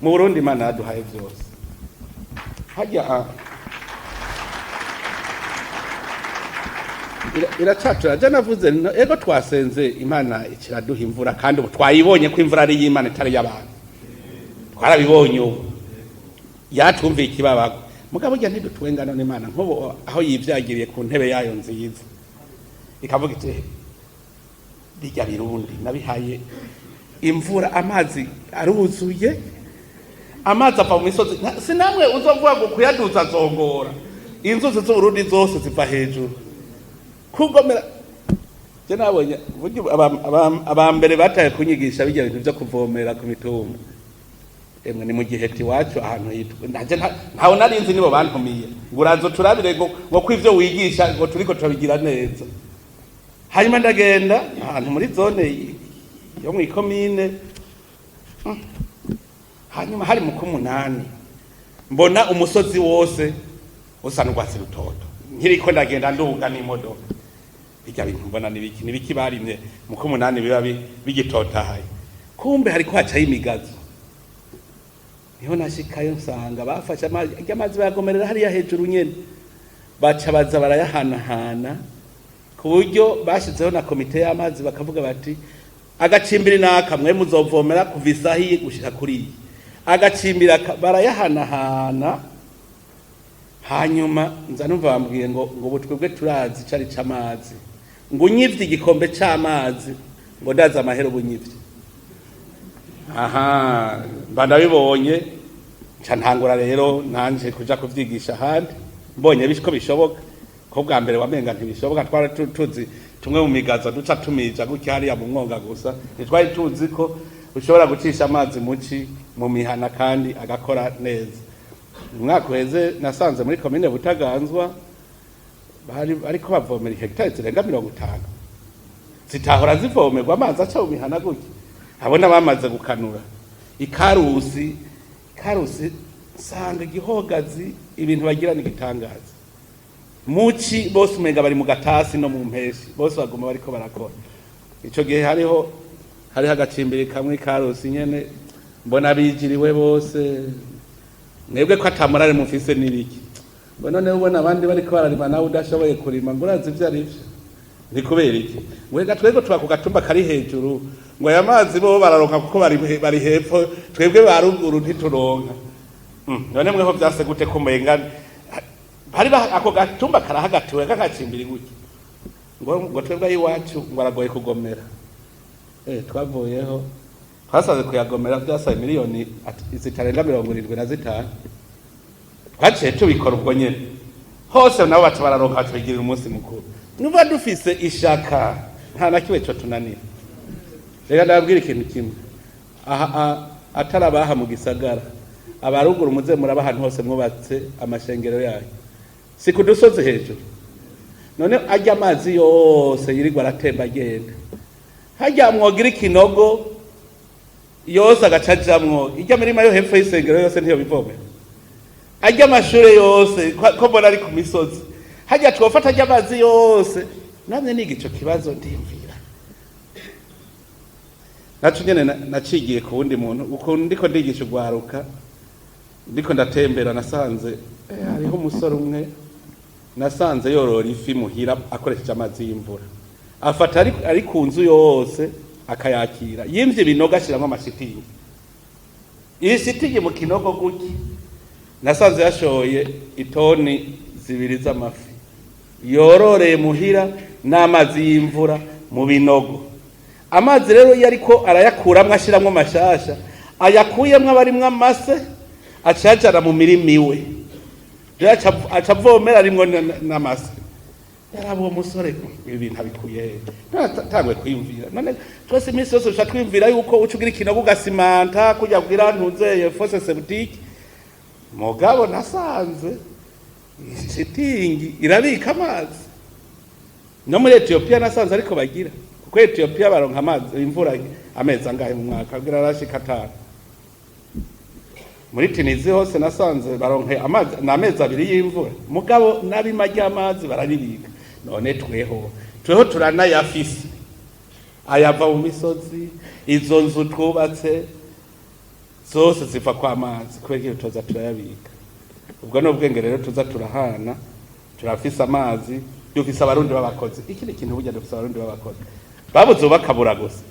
mu Burundi Imana yaduhaye byose hajya iracatura je navuze ego twasenze Imana ikiraduha imvura kandi twayibonye ko imvura ari y'Imana itari y'abantu twarabibonye ubu yatumviye ikibabago mugabo ujya ntidutwengana n'Imana nkubo aho yivyagiriye ku ntebe yayo nziza ikavuga iti bijya Birundi nabihaye imvura amazi aruzuye amazi ava mu misozi sinamwe uzovuga ngo kuyaduza zongora inzuzi z'Uburundi zose ziva hejuru kugomera je nabonye abambere bataye kunyigisha bijya bintu byo kuvomera ku mitumba emwe ni mu giheti wacu ahantu hitwa ndaje ntawo narinzi nibo bantumiye ngurazo turabire ngo kwivyo wigisha ngo turiko turabigira neza hanyuma ndagenda ahantu muri zone yo mu ikomine hanyuma hari mu kumunani mbona umusozi wose usa n'urwatsi rutoto nkiriko ndagenda nduga n'imodoka bijya bintu mbona nibiki barimye mu kumunani biba bigitotahaye kumbe hariko hacaye imigazo niho nashikayo nsanga bafashe amazi bayagomerera hariya hejuru nyene baca baza barayahanahana ku buryo bashizeho na komite y'amazi bakavuga bati agacimbiri naka mwe muzovomera kuva isahi gushika kuri agacimbira barayahanahana hanyuma nza numva bambwiye ngo butwebwe turazi cari c'amazi ngo unyivye igikombe c'amazi ngo ndaza amahera ubunyivye aha bandabibonye nca ntangura rero nanje kuja kuvyigisha ahandi mbonye bishiko bishoboka ko bwa mbere wamenga ntibishoboka twara tuzi tumwe mu migazo duca tumija gutya hariya mu mwonga gusa ntitwari tuzi ko ushobora gucisha amazi muci mu mihana kandi agakora neza umwaka uheze nasanze muri komine Butaganzwa ariko bavomera hegitari zirenga 50 zitahora zivomerwa amazi aca mu mihana gutya abona bamaze gukanura ikarusi sanga gihogazi ibintu bagirana igitangaza muci bose umenga bari mu gatasi no mu mpeshi bose baguma bariko barakora ico gihe hariho agacimbiri kamwe ikarusi nyene mbona bijiriwe bose mwebwe ko atamurare mufise nibiki mbona ne ubona abandi bariko bararima nawe udashoboye kurima ngo urazi ivyo ari byo ni kubera iki wega twego tuba ku gatumba kari hejuru ngo aya mazi bo bararonka kuko bari hepfo twebwe baruguru ntituronka none mweho byase gute kumenga hari ako gatumba karahagatiwe kakacimbiri gutya ngo twebwe iwacu ngo aragoye kugomera twavuyeho twasaze kuyagomera byasaye miliyoni zitarenga 75 twaciye tubikora ubwo nyene hose nabo baca bararonka twigirira umunsi mukuru nuba dufise ishaka nta nakiwe cyo tunanira reka ndabwira ikintu kimwe atarabaha mu gisagara abaruguru muze muraba ahantu hose mwubatse amashengero yayo si kudusozi hejuru none ajya amazi yose yirirwa aratemba agenda hajya mwogira ikinogo yose agacajamwo ijya mirima yo hepfo y'isengero yose ntiyo bivomera ajya amashure yose ko mbona ari ku misozi hajya twofata ajya amazi yose namwe nigico kibazo ndimvira nacu nyene nacigiye ku wundi muntu uko ndiko ndigisha ugwaruka ndiko ndatembera nasanze hariho umusore umwe nasanze yorora ifi muhira akoresheje amazi y'imvura afata ari ku nzu yose akayakira yimvye binogo ashiramo amashitingi iyi shitingi mu kinogo guki nasanze yashoye itoni 2 z'amafi yororeye muhira n'amazi y'imvura mu binogo amazi rero yariko arayakuramwe ashiramwe mashasha ayakuyemwe abarimwe amase acajana mu mirimi iwe acavomera rimwe n'amase yarabo uwo musore ibintu abikuye natangwe kwiyumvira none twese iminsi yose uca twiyumvira yuko uca ugira ikinogo ugasimanta kujya kugira ntunzeye fose septique mugabo nasanze shitingi irabika amazi no muri Ethiopia nasanze ariko bagira kuko Ethiopia baronka amazi imvura amezi angahe mu mwaka kugira arashika 5 muri Tunisia hose nasanze baronke amazi na amezi 2 y'imvura mugabo nabimajya amazi barabibika none tweho turanayafise ayava mu misozi izo nzu twubatse zose ziva kwa amazi kubera iyo tuza turayabika. Ubwo no bwenge rero tuza turahana, turafise amazi, dufise abarundi b'abakozi. Iki ni ikintu burya dufise abarundi b'abakozi babuze bakabura gusa